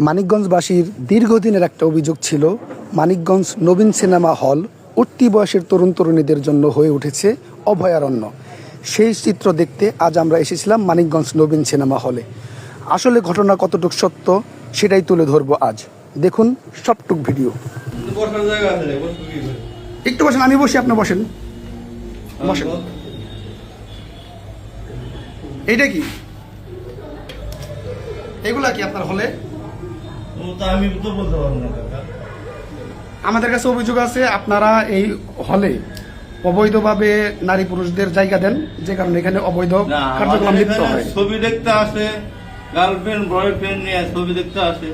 মানিকগঞ্জবাসীর দীর্ঘদিনের একটা অভিযোগ ছিল, মানিকগঞ্জ নবীন সিনেমা হল উঠতি বয়সের তরুণ তরুণীদের জন্য হয়ে উঠেছে অভয়ারণ্য। সেই চিত্র দেখতে আজ আমরা এসেছিলাম মানিকগঞ্জ নবীন সিনেমা হলে। আসলে ঘটনা কতটুকু সত্য সেটাই তুলে ধরবো আজ। দেখুন সবটুক ভিডিও। একটু বসেন, আমি বসি, আপনি বসেন। বসেন। এইটা কি, এগুলা কি আপনার হলে? আমি তো বলতে পারবো না কাকা। আমাদের কাছে অভিযোগ আছে আপনারা এই হলে অবৈধভাবে নারী পুরুষদের জায়গা দেন, যে কারণে এখানে অবৈধ কার্যক্রম লিপ্ত হয়। ছবি দেখতে আসে, গার্লফ্রেন্ড বয়ফ্রেন্ড নিয়ে ছবি দেখতে আসে।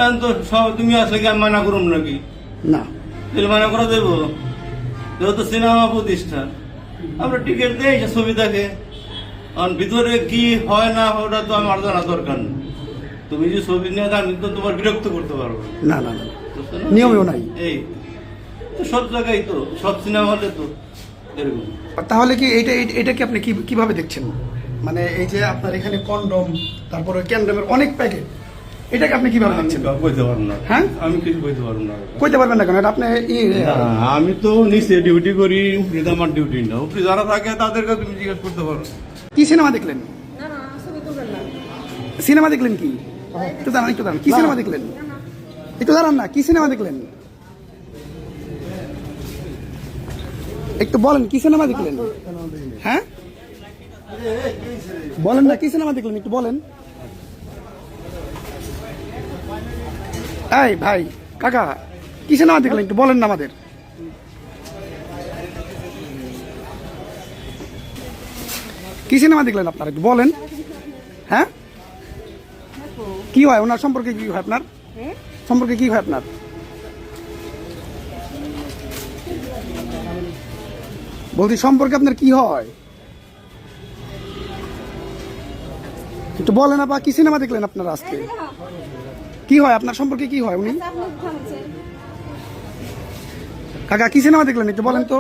এখন তো সব তুমি আসলে কি আমি মানা করুম নাকি? না, তাহলে মানা করা দেবো? যেহেতু সিনেমা প্রতিষ্ঠান, আমরা টিকিট দিই, ছবি দেখে। কারণ ভিতরে কি হয় না হয় ওটা তো আমার জানা দরকার নেই। তুমি যে ছবি নিয়ে আমি তো তোমার বিরক্ত করতে পারবো না, না, না, নিয়মেও নাই। এই তো সব জায়গায় তো, সব সিনেমা হলে তো এরকম। তাহলে কি এটা কি আপনি কিভাবে দেখছেন? মানে এই যে আপনার এখানে কন্ডম, তারপরে ক্যান্ডামের অনেক প্যাকেট, এটাকে আপনি কিভাবে দেখছেন? বলতে পারবো না। হ্যাঁ, আমি কিছু বলতে পারবো না। কইতে পারবেন না কেন? এটা আপনি আমি তো নিচে ডিউটি করি, উপরে তো আমার ডিউটি না। উপরে যারা থাকে তাদেরকে তুমি জিজ্ঞেস করতে পারো। কি সিনেমা দেখলেন? সিনেমা দেখলেন কি? একটু দাঁড়ান, একটু দাঁড়ান। কি সিনেমা দেখলেন? একটু দাঁড়ান না, কি সিনেমা দেখলেন? একটু বলেন কি সিনেমা দেখলেন? হ্যাঁ বলেন না, কি সিনেমা দেখলেন একটু বলেন। এই ভাই, কাকা, কি সিনেমা দেখলেন একটু বলেন না আমাদের। কি সিনেমা দেখলেন আপনারা একটু বলেন। হ্যাঁ, কি হয় ওনার সম্পর্কে? কি হয় আপনার সম্পর্কে? কি হয় আপনার? বলছি সম্পর্কে আপনার কি হয় একটু বলেন। আপা, কি সিনেমা দেখলেন আপনারা আজকে? কি হয় আপনার সম্পর্কে? কি হয় উনি? কাকা, কি সিনেমা দেখলেন একটু বলেন তো।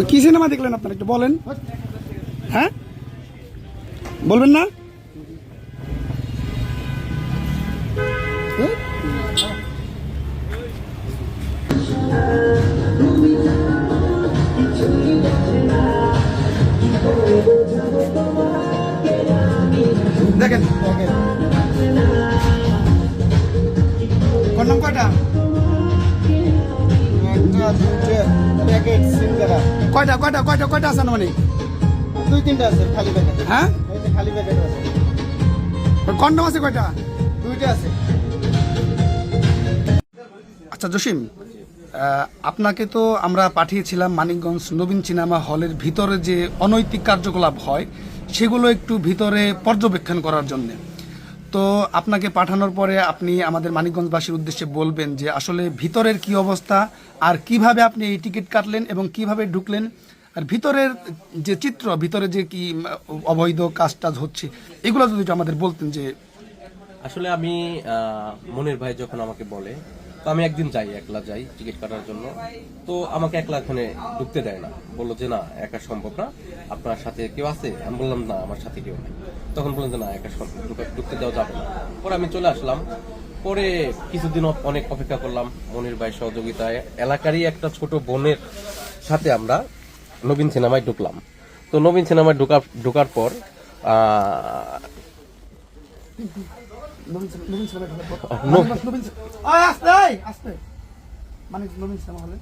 কি সিনেমা দেখলেন আপনারা একটু বলেন। হ্যাঁ, বলবেন না? দেখেন কন্ডম কয়টা? কয়টা কয়টা কয়টা কয়টা আছে না? মানে 2-3টা আছে খালি প্যাকেট। হ্যাঁ, এই যে খালি প্যাকেট আছে। কন্ডম আছে কয়টা? 2টা আছে। আচ্ছা জসিম, আপনাকে তো আমরা পাঠিয়েছিলাম মানিকগঞ্জ নবীন সিনেমা হলের ভিতরে যে অনৈতিক কার্যকলাপ হয় সেগুলো একটু ভিতরে পর্যবেক্ষণ করার জন্য। তো আপনাকে পাঠানোর পরে আপনি আমাদের মানিকগঞ্জবাসীর উদ্দেশ্যে বলবেন যে আসলে ভিতরের কি অবস্থা, আর কিভাবে আপনি এই টিকিট কাটলেন এবং কিভাবে ঢুকলেন, আর ভিতরের যে চিত্র, ভিতরে যে কি অবৈধ কাজ টাজ হচ্ছে, এগুলো যদি একটু আমাদের বলতেন। যে আসলে আমি মনির ভাই যখন আমাকে বলে, তো আমি একদিন যাই, একলা যাই টিকিট কাটার জন্য। তো আমাকে একলা ওখানে ঢুকতে দেয় না, বললো যে না, একা সম্ভব না, আপনার সাথে কেউ আছে? আমি বললাম না, আমার সাথে কেউ নেই। তখন বললেন যে না, একা ঢুকতে দেওয়া যাবে না। পরে আমি চলে আসলাম। পরে কিছুদিন অনেক অপেক্ষা করলাম, মনির ভাই সহযোগিতায় এলাকারই একটা ছোট বোনের সাথে আমরা নবীন সিনেমায় ঢুকলাম। তো নবীন সিনেমায় ঢোকার পর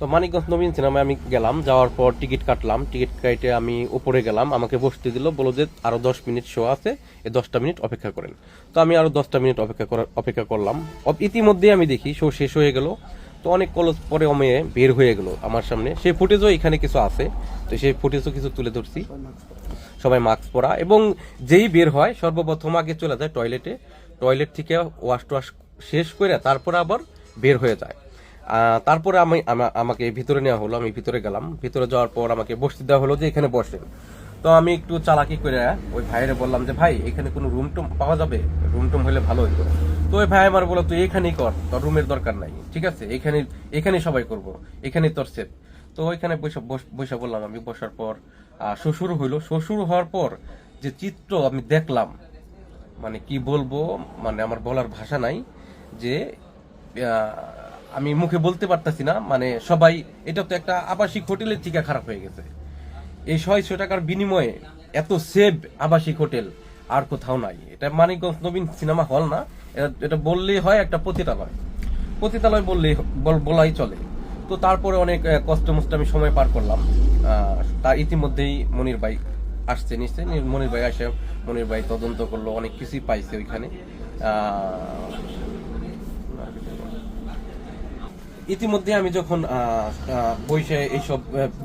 তো মানিকগঞ্জ নবীন সিনেমায় আমি গেলাম। যাওয়ার পর টিকিট কাটলাম। টিকিট কেটে আমি উপরে গেলাম, আমাকে বসতে দিল, বললো যে আরো 10 মিনিট শো আছে, এই 10টা মিনিট অপেক্ষা করেন। তো আমি আরো 10টা মিনিট অপেক্ষা করলাম। ইতিমধ্যে আমি দেখি শো শেষ হয়ে গেল। তো অনেক কলেজ পরে অমেয়ে বের হয়ে গেল আমার সামনে। সেই ফুটেজও এখানে কিছু আছে, তো সেই ফুটেজও কিছু তুলে ধরছি। সবাই মাস্ক পরা, এবং যেই বের হয় সর্বপ্রথম আগে চলে যায় টয়লেটে। টয়লেট থেকে ওয়াশ টোয়াশ শেষ করে তারপরে আবার বের হয়ে যায়। তারপরে আমাকে ভিতরে নেওয়া হলো। আমি ভিতরে গেলাম। ভিতরে যাওয়ার পর আমাকে বসতে দেওয়া হলো যে এখানে বসেন। তো আমি একটু চালাকি করে ওই ভাইয়ের বললাম যে ভাই, এখানে কোনো রুম টুম পাওয়া যাবে? রুম টুম হলে ভালো হইতো। তো ওই ভাই আমার বললো তুই এখানেই কর, তোর রুমের দরকার নাই, ঠিক আছে, এখানেই সবাই করবো, এখানেই তোর সেফ। তো ওইখানে বসে বললাম আমি। বসার পর শ্বশুর হইলো। শ্বশুর হওয়ার পর যে চিত্র আমি দেখলাম, মানে কি বলবো, মানে আমার বলার ভাষা নাই যে আমি মুখে বলতে পারতাছি না। মানে সবাই, এটা তো একটা আবাসিক হোটেলের থেকে খারাপ হয়ে গেছে। এই 600 টাকার বিনিময়ে এত সেভ আবাসিক হোটেল আর কোথাও নাই। এটা মানিকগঞ্জ নবীন সিনেমা হল না, এটা বললেই হয় একটা পতিতালয় বলাই চলে। তো তারপরে অনেক কষ্ট মষ্ট আমি সময় পার করলাম। তার ইতিমধ্যেই মনির ভাই আসছে নিশ্চয়, মনির ভাই আসে, মনির ভাই তদন্ত করলো, অনেক কিছুই পাইছে ওইখানে। ইতিমধ্যে আমি যখন বসে এইসব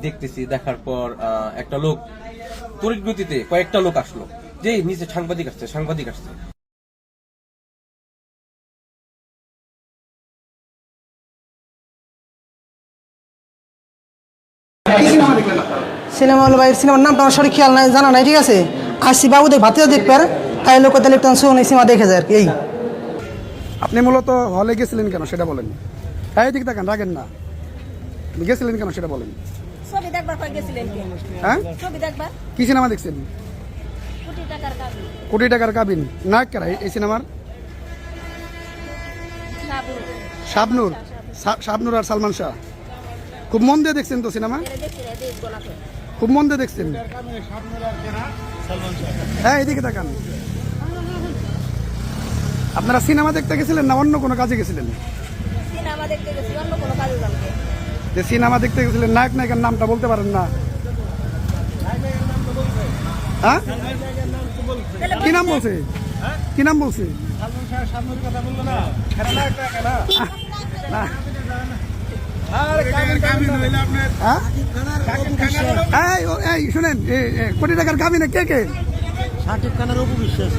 দেখতেছি, দেখার পর একটা লোক তড়িৎ গতিতে কয়েকটা লোক আসলো যে নিচে সাংবাদিক আসছে। কি সিনেমা দেখলেন আপনারা? সিনেমা হলো ভাই, সিনেমার নামটা আমার সঠিক খেয়াল নাই, জানা নাই, ঠিক আছে। আসছি বাবু দেখ ভাতিও দেখবে, তাই লোক তাহলে একটু সিনেমা দেখে যায় আর কি। এই আপনি মূলত হলে গেছিলেন কেন সেটা বলেন। হ্যাঁ, এদিকে তাকান, রাখেন না। আপনি গেছিলেন কেন সেটা বলেন। ছবি দেখবার কই গেছিলেন কি? হ্যাঁ, ছবি দেখবার কি সিনেমা দেখছেন? কোটি টাকার গাড়ি কোটি টাকার কাবিন। নায়ক কারা এই সিনেমার? সাবু শাবনূর। শাবনূর আর সালমান শাহ। খুব মন দিয়ে দেখছেন তো সিনেমা? এর দেখছি রে দেশ গোলাপে খুব মন দিয়ে দেখছেন। হ্যাঁ, এদিকে তাকান। আপনারা সিনেমা দেখতে গেছিলেন না অন্য কোনো কাজে গেছিলেন? সিনেমা দেখতে গেছি, অন্য কোনো কাজে যাবে। যে সিনেমা দেখতে গেছিলেন, নায়ক নায়িকার নামটা বলতে পারেন না? হ্যাঁ, কি নাম বলছে? কি নাম বলছে? হ্যাঁ? এই শুনেন, কোটি টাকার কাবিনে কে কে? শাকিব খানের অপু বিশ্বাস